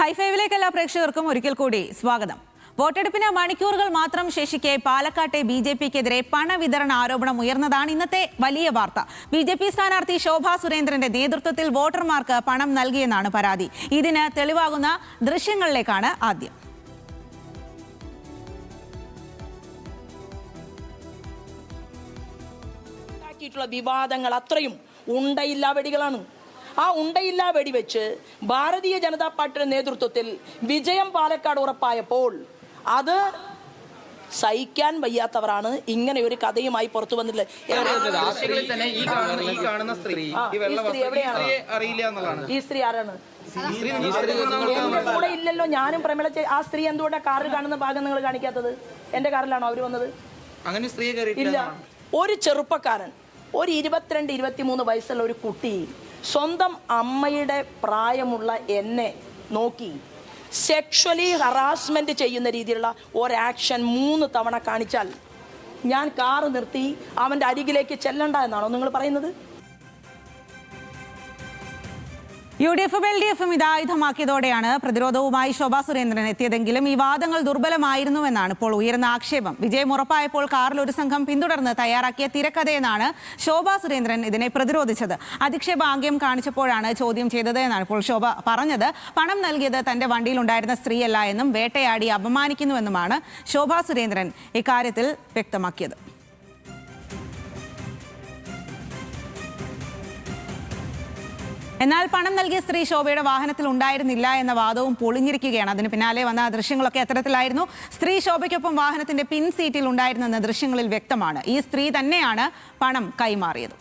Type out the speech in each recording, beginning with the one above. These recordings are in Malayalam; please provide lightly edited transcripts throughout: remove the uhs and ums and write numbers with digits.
ഹൈഫൈവിലേക്ക് എല്ലാ പ്രേക്ഷകർക്കും ഒരിക്കൽ കൂടി സ്വാഗതം. വോട്ടെടുപ്പിന് മണിക്കൂറുകൾ മാത്രം ശേഷിക്കെ പാലക്കാട്ടെ ബിജെപിക്കെതിരെ പണവിതരണ ആരോപണം ഉയർന്നതാണ് ഇന്നത്തെ വലിയ വാർത്ത. ബിജെപി സ്ഥാനാർത്ഥി ശോഭാ സുരേന്ദ്രന്റെ നേതൃത്വത്തിൽ വോട്ടർമാർക്ക് പണം നൽകിയെന്നാണ് പരാതി. ഇതിന് തെളിവാകുന്ന ദൃശ്യങ്ങളിലേക്കാണ് ആദ്യം. വിവാദങ്ങൾ അത്രയും ഉണ്ടയില്ലാ വെടികളാണ്. ആ ഉണ്ടയില്ലാ വെടിവെച്ച് ഭാരതീയ ജനതാ പാർട്ടിയുടെ നേതൃത്വത്തിൽ വിജയം പാലക്കാട് ഉറപ്പായപ്പോൾ അത് സഹിക്കാൻ വയ്യാത്തവരാണ് ഇങ്ങനെ ഒരു കഥയുമായി പുറത്തു വന്നിട്ടുള്ളത്. ഈ സ്ത്രീ ആരാണ്? കൂടെ ഇല്ലല്ലോ. ഞാനും പ്രമേള ആ സ്ത്രീ എന്തുകൊണ്ടാ കാറിൽ കാണുന്ന ഭാഗം നിങ്ങൾ കാണിക്കാത്തത്? എന്റെ കാറിലാണോ അവര് വന്നത്? ഇല്ല. ഒരു ചെറുപ്പക്കാരൻ, ഒരു 22-23 വയസ്സുള്ള ഒരു കുട്ടി സ്വന്തം അമ്മയുടെ പ്രായമുള്ള എന്നെ നോക്കി സെക്ഷലി ഹറാസ്മെന്റ് ചെയ്യുന്ന രീതിയിലുള്ള ഒരാക്ഷൻ 3 തവണ കാണിച്ചാൽ ഞാൻ കാറ് നിർത്തി അവന്റെ അരികിലേക്ക് ചെല്ലണ്ട എന്നാണോ നിങ്ങൾ പറയുന്നത്? UDF-ഉം LDF-ഉം ഇത് ആയുധമാക്കിയതോടെയാണ് പ്രതിരോധവുമായി ശോഭാ സുരേന്ദ്രൻ എത്തിയതെങ്കിലും ഈ വാദങ്ങൾ ദുർബലമായിരുന്നുവെന്നാണ് ഇപ്പോൾ ഉയർന്ന ആക്ഷേപം. വിജയം ഉറപ്പായപ്പോൾ കാറിൽ ഒരു സംഘം പിന്തുടർന്ന് തയ്യാറാക്കിയ തിരക്കഥയെന്നാണ് ശോഭാ സുരേന്ദ്രൻ ഇതിനെ പ്രതിരോധിച്ചത്. അധിക്ഷേപാംഗ്യം കാണിച്ചപ്പോഴാണ് ചോദ്യം ചെയ്തത് എന്നാണ് ഇപ്പോൾ ശോഭ പറഞ്ഞത്. പണം നൽകിയത് തന്റെ വണ്ടിയിലുണ്ടായിരുന്ന സ്ത്രീയല്ല എന്നും വേട്ടയാടി അപമാനിക്കുന്നുവെന്നുമാണ് ശോഭാ സുരേന്ദ്രൻ ഇക്കാര്യത്തിൽ വ്യക്തമാക്കിയത്. എന്നാൽ പണം നൽകിയ സ്ത്രീ ശോഭയുടെ വാഹനത്തിൽ ഉണ്ടായിരുന്നില്ല എന്ന വാദവും പൊളിഞ്ഞിരിക്കുകയാണ്. അതിന് പിന്നാലെ വന്ന ദൃശ്യങ്ങളൊക്കെ അത്തരത്തിലായിരുന്നു. സ്ത്രീ ശോഭയ്ക്കൊപ്പം വാഹനത്തിന്റെ പിൻ സീറ്റിൽ ഉണ്ടായിരുന്നെന്ന് ദൃശ്യങ്ങളിൽ വ്യക്തമാണ്. ഈ സ്ത്രീ തന്നെയാണ് പണം കൈമാറിയത്.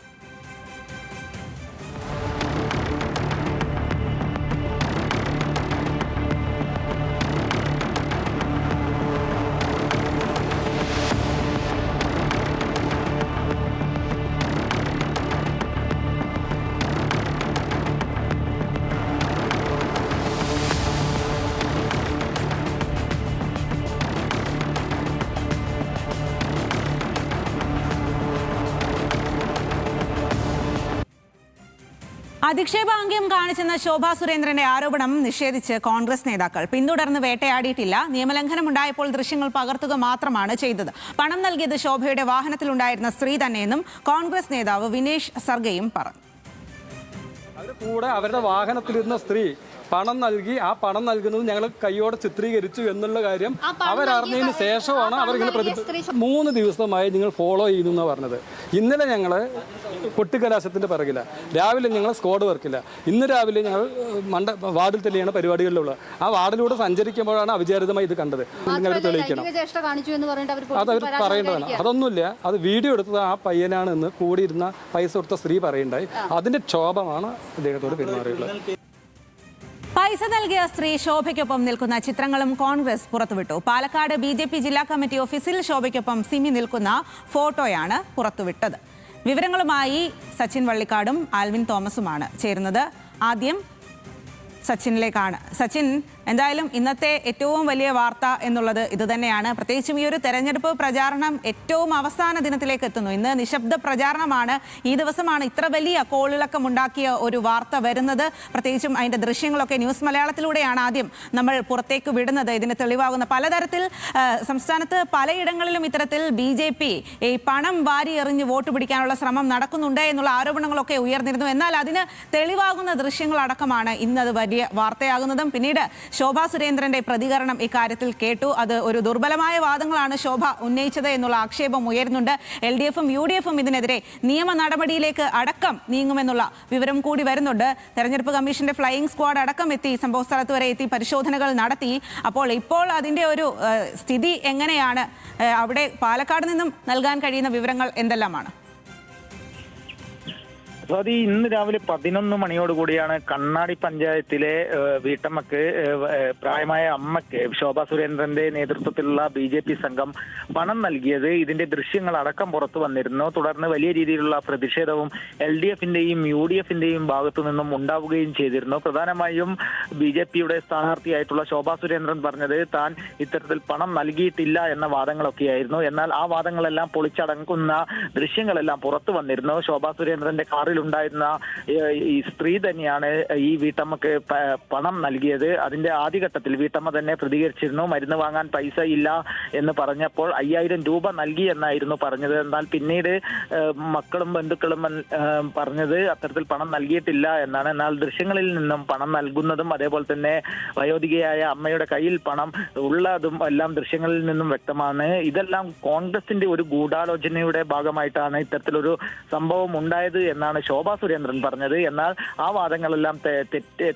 അധിക്ഷേപാംഗ്യം കാണിച്ചെന്ന ശോഭാ സുരേന്ദ്രന്റെ ആരോപണം നിഷേധിച്ച് കോൺഗ്രസ് നേതാക്കൾ പിന്തുടർന്ന് വേട്ടയാടിയിട്ടില്ല. നിയമലംഘനമുണ്ടായപ്പോൾ ദൃശ്യങ്ങൾ പകർത്തുക മാത്രമാണ് ചെയ്തത്. പണം നൽകിയത് ശോഭയുടെ വാഹനത്തിലുണ്ടായിരുന്ന സ്ത്രീ തന്നെയെന്നും കോൺഗ്രസ് നേതാവ് വിനേഷ് സർഗയും പറഞ്ഞു. കൂടെ അവരുടെ വാഹനത്തിലിരുന്ന സ്ത്രീ പണം നൽകി, ആ പണം നൽകുന്നത് ഞങ്ങൾ കൈയോടെ ചിത്രീകരിച്ചു എന്നുള്ള കാര്യം അവരറിഞ്ഞതിന് ശേഷമാണ് അവരിങ്ങനെ 3 ദിവസമായി നിങ്ങൾ ഫോളോ ചെയ്യുന്നു എന്നാണ് പറഞ്ഞത്. ഇന്നലെ ഞങ്ങൾ കൊട്ടിക്കലാശത്തിൻ്റെ പിറകില്ല, രാവിലെ ഞങ്ങൾ സ്ക്വാഡ് വർക്കില്ല, ഇന്ന് രാവിലെ ഞങ്ങൾ വാർഡിൽ തന്നെയാണ് പരിപാടികളിലുള്ളത്. ആ വാർഡിലൂടെ സഞ്ചരിക്കുമ്പോഴാണ് അവിചാരിതമായി ഇത് കണ്ടത്. നിങ്ങൾ തെളിയിക്കണം, അതവർ പറയേണ്ടതാണ്. അതൊന്നുമില്ല, അത് വീഡിയോ എടുത്തത് ആ പയ്യനാണ് എന്ന് കൂടിയിരുന്ന പൈസ കൊടുത്ത സ്ത്രീ പറയുണ്ടായി. അതിന്റെ ക്ഷോഭമാണ് അദ്ദേഹത്തോട് പെരുമാറിയുള്ളത്. പൈസ നൽകിയ സ്ത്രീ ശോഭയ്ക്കൊപ്പം നിൽക്കുന്ന ചിത്രങ്ങളും കോൺഗ്രസ് പുറത്തുവിട്ടു. പാലക്കാട് BJP ജില്ലാ കമ്മിറ്റി ഓഫീസിൽ ശോഭയ്ക്കൊപ്പം സിമി നിൽക്കുന്ന ഫോട്ടോയാണ് പുറത്തുവിട്ടത്. വിവരങ്ങളുമായി സച്ചിൻ വള്ളിക്കാടും ആൽവിൻ തോമസുമാണ് ചേരുന്നത്. ആദ്യം സച്ചിനിലേക്കാണ്. സച്ചിൻ, എന്തായാലും ഇന്നത്തെ ഏറ്റവും വലിയ വാർത്ത എന്നുള്ളത് ഇത് തന്നെയാണ്. പ്രത്യേകിച്ചും ഈ ഒരു തെരഞ്ഞെടുപ്പ് പ്രചാരണം ഏറ്റവും അവസാന ദിനത്തിലേക്ക് എത്തുന്നു. ഇന്ന് നിശബ്ദ പ്രചാരണമാണ്. ഈ ദിവസമാണ് ഇത്ര വലിയ കോളിളക്കമുണ്ടാക്കിയ ഒരു വാർത്ത വരുന്നത്. പ്രത്യേകിച്ചും അതിൻ്റെ ദൃശ്യങ്ങളൊക്കെ ന്യൂസ് മലയാളത്തിലൂടെയാണ് ആദ്യം നമ്മൾ പുറത്തേക്ക് വിടുന്നത്. ഇതിന് തെളിവാകുന്ന പലതരത്തിൽ സംസ്ഥാനത്ത് പലയിടങ്ങളിലും ഇത്തരത്തിൽ BJP ഈ പണം വാരി എറിഞ്ഞ് വോട്ട് പിടിക്കാനുള്ള ശ്രമം നടക്കുന്നുണ്ട് എന്നുള്ള ആരോപണങ്ങളൊക്കെ ഉയർന്നിരുന്നു. എന്നാൽ അതിന് തെളിവാകുന്ന ദൃശ്യങ്ങളടക്കമാണ് ഇന്നത് വലിയ വാർത്തയാകുന്നതും. പിന്നീട് ശോഭാ സുരേന്ദ്രന്റെ പ്രതികരണം ഇക്കാര്യത്തിൽ കേട്ടു. അത് ഒരു ദുർബലമായ വാദങ്ങളാണ് ശോഭ ഉന്നയിച്ചത് എന്നുള്ള ആക്ഷേപം ഉയരുന്നുണ്ട്. LDF-ഉം UDF-ഉം ഇതിനെതിരെ നിയമ നടപടിയിലേക്ക് അടക്കം നീങ്ങുമെന്നുള്ള വിവരം കൂടി വരുന്നുണ്ട്. തെരഞ്ഞെടുപ്പ് കമ്മീഷന്റെ ഫ്ലൈയിങ് സ്ക്വാഡ് അടക്കം എത്തി സംഭവ സ്ഥലത്ത് വരെ എത്തി പരിശോധനകൾ നടത്തി. ഇപ്പോൾ അതിന്റെ ഒരു സ്ഥിതി എങ്ങനെയാണ്? അവിടെ പാലക്കാട് നിന്നും നൽകാൻ കഴിയുന്ന വിവരങ്ങൾ എന്തെല്ലാമാണ്? സ്വാതി, ഇന്ന് രാവിലെ 11 മണിയോടുകൂടിയാണ് കണ്ണാടി പഞ്ചായത്തിലെ വീട്ടമ്മക്ക്, പ്രായമായ അമ്മയ്ക്ക് ശോഭാ സുരേന്ദ്രന്റെ നേതൃത്വത്തിലുള്ള BJP സംഘം പണം നൽകിയത്. ഇതിന്റെ ദൃശ്യങ്ങൾ അടക്കം പുറത്തു വന്നിരുന്നു. തുടർന്ന് വലിയ രീതിയിലുള്ള പ്രതിഷേധവും LDF-ന്റെയും UDF-ന്റെയും ഭാഗത്തു നിന്നും ഉണ്ടാവുകയും ചെയ്തിരുന്നു. പ്രധാനമായും BJP-യുടെ സ്ഥാനാർത്ഥിയായിട്ടുള്ള ശോഭാ സുരേന്ദ്രൻ പറഞ്ഞത് താൻ ഇത്തരത്തിൽ പണം നൽകിയിട്ടില്ല എന്ന വാദങ്ങളൊക്കെയായിരുന്നു. എന്നാൽ ആ വാദങ്ങളെല്ലാം പൊളിച്ചടങ്ങുന്ന ദൃശ്യങ്ങളെല്ലാം പുറത്തു വന്നിരുന്നു. ശോഭാ സുരേന്ദ്രന്റെ കാറിൽ ചിത്രങ്ങളിൽ ഉണ്ടായിരുന്ന ഈ സ്ത്രീ തന്നെയാണ് ഈ വീട്ടമ്മക്ക് പണം നൽകിയത്. അതിന്റെ ആദ്യഘട്ടത്തിൽ വീട്ടമ്മ തന്നെ പ്രതികരിച്ചിരുന്നു. മരുന്ന് വാങ്ങാൻ പൈസ ഇല്ല എന്ന് പറഞ്ഞപ്പോൾ 5000 രൂപ നൽകി എന്നായിരുന്നു പറഞ്ഞത്. എന്നാൽ പിന്നീട് മക്കളും ബന്ധുക്കളും പറഞ്ഞത് അത്തരത്തിൽ പണം നൽകിയിട്ടില്ല എന്നാണ്. എന്നാൽ ദൃശ്യങ്ങളിൽ നിന്നും പണം നൽകുന്നതും അതേപോലെ തന്നെ വയോധികയായ അമ്മയുടെ കയ്യിൽ പണം ഉള്ളതും എല്ലാം ദൃശ്യങ്ങളിൽ നിന്നും വ്യക്തമാണ്. ഇതെല്ലാം കോൺഗ്രസിന്റെ ഒരു ഗൂഢാലോചനയുടെ ഭാഗമായിട്ടാണ് ഇത്തരത്തിലൊരു സംഭവം ഉണ്ടായത് എന്നാണ് ശോഭാ സുരേന്ദ്രൻ പറഞ്ഞത്. എന്നാൽ ആ വാദങ്ങളെല്ലാം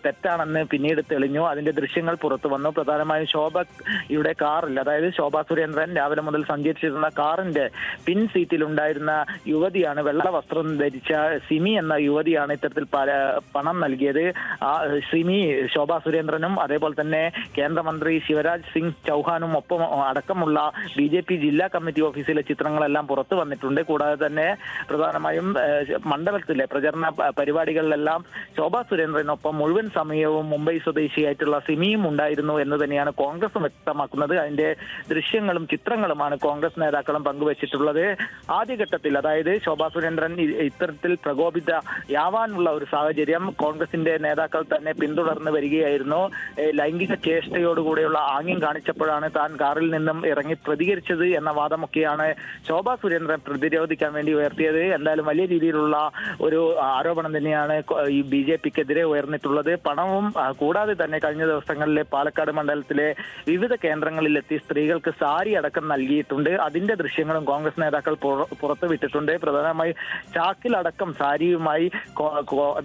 തെറ്റാണെന്ന് പിന്നീട് തെളിഞ്ഞു. അതിന്റെ ദൃശ്യങ്ങൾ പുറത്തു വന്നു. പ്രധാനമായും ശോഭയുടെ കാറിൽ, അതായത് ശോഭാ സുരേന്ദ്രൻ രാവിലെ മുതൽ സഞ്ചരിച്ചിരുന്ന കാറിന്റെ പിൻ സീറ്റിൽ ഉണ്ടായിരുന്ന യുവതിയാണ്, വെള്ള വസ്ത്രം ധരിച്ച സിമി എന്ന യുവതിയാണ് ഇത്തരത്തിൽ പണം നൽകിയത്. ആ സിമി ശോഭാ സുരേന്ദ്രനും അതേപോലെ തന്നെ കേന്ദ്രമന്ത്രി ശിവരാജ് സിംഗ് ചൗഹാനും ഒപ്പം അടക്കമുള്ള BJP ജില്ലാ കമ്മിറ്റി ഓഫീസിലെ ചിത്രങ്ങളെല്ലാം പുറത്തു വന്നിട്ടുണ്ട്. കൂടാതെ തന്നെ പ്രധാനമായും മണ്ഡലത്തിലെ പ്രചരണ പരിപാടികളിലെല്ലാം ശോഭാ സുരേന്ദ്രനൊപ്പം മുഴുവൻ സമയവും മുംബൈ സ്വദേശിയായിട്ടുള്ള സിമിയും ഉണ്ടായിരുന്നു എന്ന് തന്നെയാണ് കോൺഗ്രസ് വ്യക്തമാക്കുന്നത്. അതിന്റെ ദൃശ്യങ്ങളും ചിത്രങ്ങളുമാണ് കോൺഗ്രസ് നേതാക്കളും പങ്കുവച്ചിട്ടുള്ളത്. ആദ്യഘട്ടത്തിൽ, അതായത് ശോഭാ സുരേന്ദ്രൻ ഇത്തരത്തിൽ പ്രകോപിതയാവാനുള്ള ഒരു സാഹചര്യം കോൺഗ്രസിന്റെ നേതാക്കൾ തന്നെ പിന്തുടർന്ന് വരികയായിരുന്നു. ലൈംഗിക ചേഷ്ടയോടുകൂടെയുള്ള ആംഗ്യം കാണിച്ചപ്പോഴാണ് താൻ കാറിൽ നിന്നും ഇറങ്ങി പ്രതികരിച്ചത് എന്ന വാദമൊക്കെയാണ് ശോഭാ സുരേന്ദ്രൻ പ്രതിരോധിക്കാൻ വേണ്ടി ഉയർത്തിയത്. എന്തായാലും വലിയ രീതിയിലുള്ള ഒരു ആരോപണം തന്നെയാണ് ഈ BJPക്കെതിരെ ഉയർന്നിട്ടുള്ളത്. പണവും കൂടാതെ തന്നെ കഴിഞ്ഞ ദിവസങ്ങളിലെ പാലക്കാട് മണ്ഡലത്തിലെ വിവിധ കേന്ദ്രങ്ങളിലെത്തി സ്ത്രീകൾക്ക് സാരി അടക്കം നൽകിയിട്ടുണ്ട്. അതിന്റെ ദൃശ്യങ്ങളും കോൺഗ്രസ് നേതാക്കൾ പുറത്തുവിട്ടിട്ടുണ്ട്. പ്രധാനമായി ചാക്കിലടക്കം സാരിയുമായി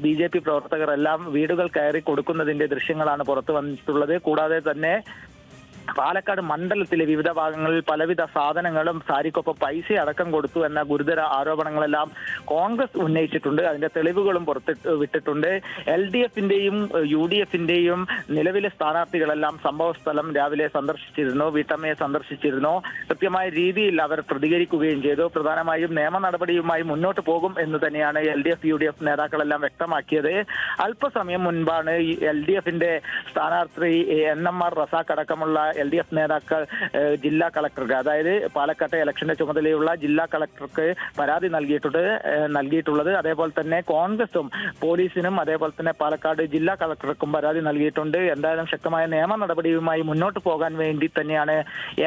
BJP പ്രവർത്തകർ എല്ലാം വീടുകൾ കയറി കൊടുക്കുന്നതിന്റെ ദൃശ്യങ്ങളാണ് പുറത്തു വന്നിട്ടുള്ളത്. കൂടാതെ തന്നെ പാലക്കാട് മണ്ഡലത്തിലെ വിവിധ ഭാഗങ്ങളിൽ പലവിധ സാധനങ്ങളും സാരിക്കൊപ്പം പൈസ അടക്കം കൊടുത്തു എന്ന ഗുരുതര ആരോപണങ്ങളെല്ലാം കോൺഗ്രസ് ഉന്നയിച്ചിട്ടുണ്ട്. അതിന്റെ തെളിവുകളും വിട്ടിട്ടുണ്ട്. LDFന്റെയും UDFന്റെയും നിലവിലെ സ്ഥാനാർത്ഥികളെല്ലാം സംഭവ സ്ഥലം രാവിലെ സന്ദർശിച്ചിരുന്നു, വീട്ടമ്മയെ സന്ദർശിച്ചിരുന്നു. കൃത്യമായ രീതിയിൽ അവർ പ്രതികരിക്കുകയും ചെയ്തു. പ്രധാനമായും നിയമ നടപടിയുമായി മുന്നോട്ട് പോകും എന്ന് തന്നെയാണ് LDF UDF നേതാക്കളെല്ലാം വ്യക്തമാക്കിയത്. അല്പസമയം മുൻപാണ് ഈ LDFന്റെ സ്ഥാനാർത്ഥി NMR റസാഖ് അടക്കമുള്ള LDF നേതാക്കൾ ജില്ലാ കളക്ടർക്ക്, അതായത് പാലക്കാട്ടെ ഇലക്ഷന്റെ ചുമതലയുള്ള ജില്ലാ കളക്ടർക്ക് പരാതി നൽകിയിട്ടുള്ളത്. അതേപോലെ തന്നെ കോൺഗ്രസും പോലീസിനും അതേപോലെ തന്നെ പാലക്കാട് ജില്ലാ കളക്ടർക്കും പരാതി നൽകിയിട്ടുണ്ട്. എന്തായാലും ശക്തമായ നിയമ നടപടിയുമായി മുന്നോട്ട് പോകാൻ വേണ്ടി തന്നെയാണ്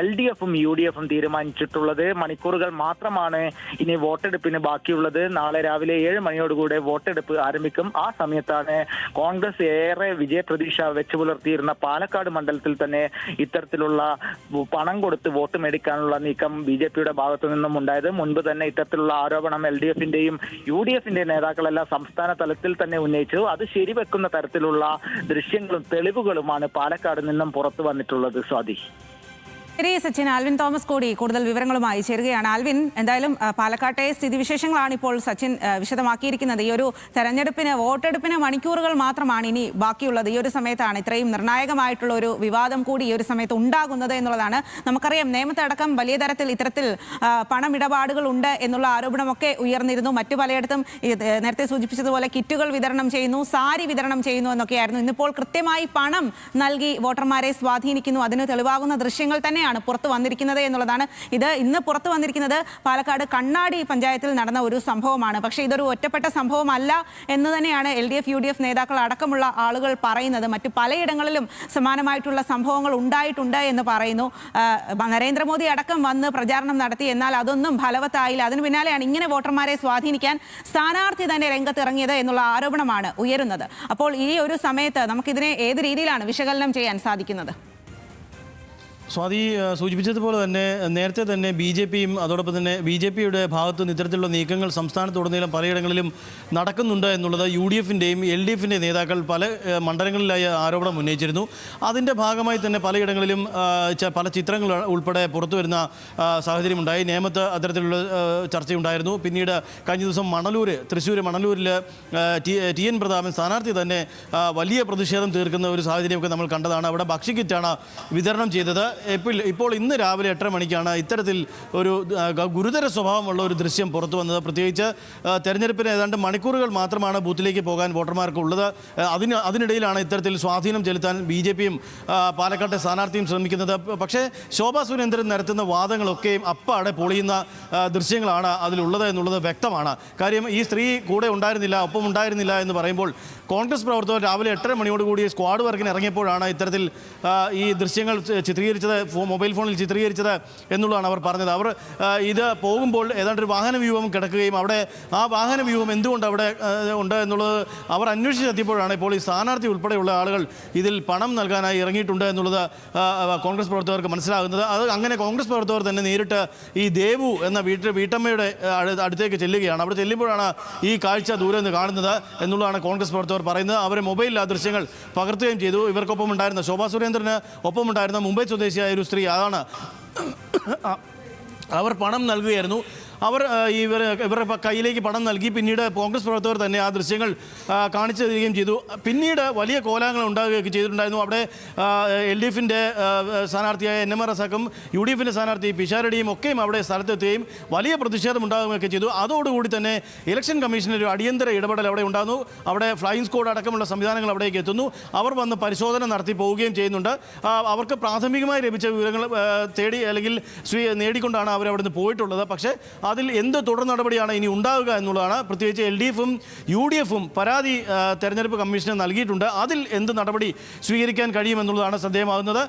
LDFും UDFും തീരുമാനിച്ചിട്ടുള്ളത്. മണിക്കൂറുകൾ മാത്രമാണ് ഇനി വോട്ടെടുപ്പിന് ബാക്കിയുള്ളത്. നാളെ രാവിലെ 7 മണിയോടുകൂടെ വോട്ടെടുപ്പ് ആരംഭിക്കും. ആ സമയത്താണ് കോൺഗ്രസ് ഏറെ വിജയപ്രതീക്ഷ വെച്ചു പുലർത്തിയിരുന്ന പാലക്കാട് മണ്ഡലത്തിൽ തന്നെ ഇത്തരത്തിലുള്ള പണം കൊടുത്ത് വോട്ട് മേടിക്കാനുള്ള നീക്കം BJPയുടെ ഭാഗത്തു നിന്നും ഉണ്ടായത്. മുൻപ് തന്നെ ഇത്തരത്തിലുള്ള ആരോപണം LDFന്റെയും UDFന്റെയും നേതാക്കളെല്ലാം സംസ്ഥാന തലത്തിൽ തന്നെ ഉന്നയിച്ചു. അത് ശരിവെക്കുന്ന തരത്തിലുള്ള ദൃശ്യങ്ങളും തെളിവുകളുമാണ് പാലക്കാട് നിന്നും പുറത്തു വന്നിട്ടുള്ളത്. സ്വാതി. ശരി സച്ചിൻ, ആൽവിൻ തോമസ് കൂടി കൂടുതൽ വിവരങ്ങളുമായി ചേരുകയാണ്. ആൽവിൻ, എന്തായാലും പാലക്കാട്ടെ സ്ഥിതിവിശേഷങ്ങളാണ് ഇപ്പോൾ സച്ചിൻ വിശദമാക്കിയിരിക്കുന്നത്. ഈ ഒരു തെരഞ്ഞെടുപ്പിന്, വോട്ടെടുപ്പിന് മണിക്കൂറുകൾ മാത്രമാണ് ഇനി ബാക്കിയുള്ളത്. ഈ ഒരു സമയത്താണ് ഇത്രയും നിർണായകമായിട്ടുള്ള ഒരു വിവാദം കൂടി ഈ ഒരു സമയത്ത് ഉണ്ടാകുന്നത് എന്നുള്ളതാണ്. നമുക്കറിയാം, നേമത്തടക്കം വലിയ തരത്തിൽ ഇത്തരത്തിൽ പണമിടപാടുകൾ ഉണ്ട് എന്നുള്ള ആരോപണമൊക്കെ ഉയർന്നിരുന്നു. മറ്റു പലയിടത്തും നേരത്തെ സൂചിപ്പിച്ചതുപോലെ കിറ്റുകൾ വിതരണം ചെയ്യുന്നു, സാരി വിതരണം ചെയ്യുന്നു എന്നൊക്കെയായിരുന്നു. ഇന്നിപ്പോൾ കൃത്യമായി പണം നൽകി വോട്ടർമാരെ സ്വാധീനിക്കുന്നു. അതിന് തെളിവാകുന്ന ദൃശ്യങ്ങൾ തന്നെ പുറത്തു വന്നിരിക്കുന്നത് എന്നുള്ളതാണ്. ഇത് ഇന്ന് പുറത്തു വന്നിരിക്കുന്നത് പാലക്കാട് കണ്ണാടി പഞ്ചായത്തിൽ നടന്ന ഒരു സംഭവമാണ്. പക്ഷേ ഇതൊരു ഒറ്റപ്പെട്ട സംഭവമല്ല എന്ന് തന്നെയാണ് LDF UDF നേതാക്കൾ അടക്കമുള്ള ആളുകൾ പറയുന്നത്. മറ്റു പലയിടങ്ങളിലും സമാനമായിട്ടുള്ള സംഭവങ്ങൾ ഉണ്ടായിട്ടുണ്ട് എന്ന് പറയുന്നു. നരേന്ദ്രമോദി അടക്കം വന്ന് പ്രചാരണം നടത്തി, എന്നാൽ അതൊന്നും ഫലവത്തായില്ല. അതിന് പിന്നാലെയാണ് ഇങ്ങനെ വോട്ടർമാരെ സ്വാധീനിക്കാൻ സ്ഥാനാർത്ഥി തന്നെ രംഗത്തിറങ്ങിയത് എന്നുള്ള ആരോപണമാണ് ഉയരുന്നത്. അപ്പോൾ ഈ ഒരു സമയത്ത് നമുക്കിതിനെ ഏത് രീതിയിലാണ് വിശകലനം ചെയ്യാൻ സാധിക്കുന്നത്? സ്വാതി സൂചിപ്പിച്ചതുപോലെ തന്നെ നേരത്തെ തന്നെ BJPയും അതോടൊപ്പം തന്നെ BJPയുടെ ഭാഗത്തു നിന്ന് ഇത്തരത്തിലുള്ള നീക്കങ്ങൾ സംസ്ഥാനത്തുടനീളം പലയിടങ്ങളിലും നടക്കുന്നുണ്ട് എന്നുള്ളത് UDFന്റെയും LDFന്റെയും നേതാക്കൾ പല മണ്ഡലങ്ങളിലായി ആരോപണം ഉന്നയിച്ചിരുന്നു. അതിൻ്റെ ഭാഗമായി തന്നെ പലയിടങ്ങളിലും പല ചിത്രങ്ങൾ ഉൾപ്പെടെ പുറത്തു വരുന്ന സാഹചര്യമുണ്ടായി. നേമത്ത് അത്തരത്തിലുള്ള ചർച്ചയുണ്ടായിരുന്നു. പിന്നീട് കഴിഞ്ഞ ദിവസം തൃശ്ശൂർ മണലൂരിൽ TN പ്രതാപൻ സ്ഥാനാർത്ഥി തന്നെ വലിയ പ്രതിഷേധം തീർക്കുന്ന ഒരു സാഹചര്യമൊക്കെ നമ്മൾ കണ്ടതാണ്. അവിടെ ഭക്ഷ്യക്കിറ്റാണ് വിതരണം ചെയ്തത്. ഇപ്പോൾ ഇന്ന് രാവിലെ 8:30 മണിക്കാണ് ഇത്തരത്തിൽ ഒരു ഗുരുതര സ്വഭാവമുള്ള ഒരു ദൃശ്യം പുറത്തു വന്നത്. പ്രത്യേകിച്ച് തെരഞ്ഞെടുപ്പിന് ഏതാണ്ട് മണിക്കൂറുകൾ മാത്രമാണ് ബൂത്തിലേക്ക് പോകാൻ വോട്ടർമാർക്ക് ഉള്ളത്. അതിനിടയിലാണ് ഇത്തരത്തിൽ സ്വാധീനം ചെലുത്താൻ BJPയും പാലക്കാട്ടെ സ്ഥാനാർത്ഥിയും ശ്രമിക്കുന്നത്. പക്ഷേ ശോഭാ സുരേന്ദ്രൻ നിരത്തുന്ന വാദങ്ങളൊക്കെയും അപ്പാടെ പൊളിയുന്ന ദൃശ്യങ്ങളാണ് അതിലുള്ളത് എന്നുള്ളത് വ്യക്തമാണ്. കാര്യം ഈ സ്ത്രീ കൂടെ ഉണ്ടായിരുന്നില്ല, ഒപ്പം ഉണ്ടായിരുന്നില്ല എന്ന് പറയുമ്പോൾ കോൺഗ്രസ് പ്രവർത്തകർ രാവിലെ 8:30 മണിയോടുകൂടി സ്ക്വാഡ് വർക്കിന് ഇറങ്ങിയപ്പോഴാണ് ഇത്തരത്തിൽ ഈ ദൃശ്യങ്ങൾ ചിത്രീകരിച്ചത്, മൊബൈൽ ഫോണിൽ ചിത്രീകരിച്ചത് എന്നുള്ളതാണ് അവർ പറഞ്ഞത്. അവർ ഇത് പോകുമ്പോൾ ഏതാണ്ട് ഒരു വാഹന വ്യൂഹം കിടക്കുകയും അവിടെ ആ വാഹന വ്യൂഹം എന്തുകൊണ്ട് അവിടെ ഉണ്ട് എന്നുള്ളത് അവർ അന്വേഷിച്ചെത്തിയപ്പോഴാണ് ഇപ്പോൾ ഈ സ്ഥാനാർത്ഥി ഉൾപ്പെടെയുള്ള ആളുകൾ ഇതിൽ പണം നൽകാനായി ഇറങ്ങിയിട്ടുണ്ട് എന്നുള്ളത് കോൺഗ്രസ് പ്രവർത്തകർക്ക് മനസ്സിലാകുന്നത്. അത് അങ്ങനെ കോൺഗ്രസ് പ്രവർത്തകർ തന്നെ നേരിട്ട് ഈ ദേവു എന്ന വീട്ടമ്മയുടെ അടുത്തേക്ക് ചെല്ലുകയാണ്. അവിടെ ചെല്ലുമ്പോഴാണ് ഈ കാഴ്ച ദൂരെ നിന്ന് കാണുന്നത് എന്നുള്ളതാണ് കോൺഗ്രസ് പ്രവർത്തകർ പറയുന്നത്. അവരെ മൊബൈലിൽ ആ ദൃശ്യങ്ങൾ പകർത്തുകയും ചെയ്തു. ഇവർക്കൊപ്പം ഉണ്ടായിരുന്ന ശോഭാ സുരേന്ദ്രന് ഒപ്പമുണ്ടായിരുന്ന മുംബൈ സ്വദേശിയായ ഒരു സ്ത്രീ, അതാണ് അവർ പണം നൽകുകയായിരുന്നു. അവർ ഇവരുടെ കയ്യിലേക്ക് പണം നൽകി. പിന്നീട് കോൺഗ്രസ് പ്രവർത്തകർ തന്നെ ആ ദൃശ്യങ്ങൾ കാണിച്ചു തരികയും ചെയ്തു. പിന്നീട് വലിയ കോലാഹലങ്ങൾ ഉണ്ടാകുകയൊക്കെ ചെയ്തിട്ടുണ്ടായിരുന്നു. അവിടെ LDFിൻ്റെ സ്ഥാനാർത്ഥിയായ NMR റസാഖും UDFിൻ്റെ സ്ഥാനാർത്ഥി പിഷാരടിയും ഒക്കെയും അവിടെ സ്ഥലത്തെത്തുകയും വലിയ പ്രതിഷേധം ഉണ്ടാകുകയൊക്കെ ചെയ്തു. അതോടുകൂടി തന്നെ ഇലക്ഷൻ കമ്മീഷൻ്റെ ഒരു അടിയന്തര ഇടപെടൽ അവിടെ ഉണ്ടാകുന്നു. അവിടെ ഫ്ലൈയിങ് സ്ക്വാഡ് അടക്കമുള്ള സംവിധാനങ്ങൾ അവിടേക്ക് എത്തുന്നു. അവർ വന്ന് പരിശോധന നടത്തി പോവുകയും ചെയ്യുന്നുണ്ട്. അവർക്ക് പ്രാഥമികമായി ലഭിച്ച വിവരങ്ങൾ തേടി അല്ലെങ്കിൽ നേടിക്കൊണ്ടാണ് അവർ അവിടെ നിന്ന് പോയിട്ടുള്ളത്. പക്ഷേ അതിൽ എന്ത് തുടർ നടപടിയാണ് ഇനി ഉണ്ടാവുക എന്നുള്ളതാണ്. പ്രത്യേകിച്ച് LDFും UDFും പരാതി തെരഞ്ഞെടുപ്പ് കമ്മീഷന് നൽകിയിട്ടുണ്ട്. അതിൽ എന്ത് നടപടി സ്വീകരിക്കാൻ കഴിയുമെന്നുള്ളതാണ് ശ്രദ്ധേയമാകുന്നത്.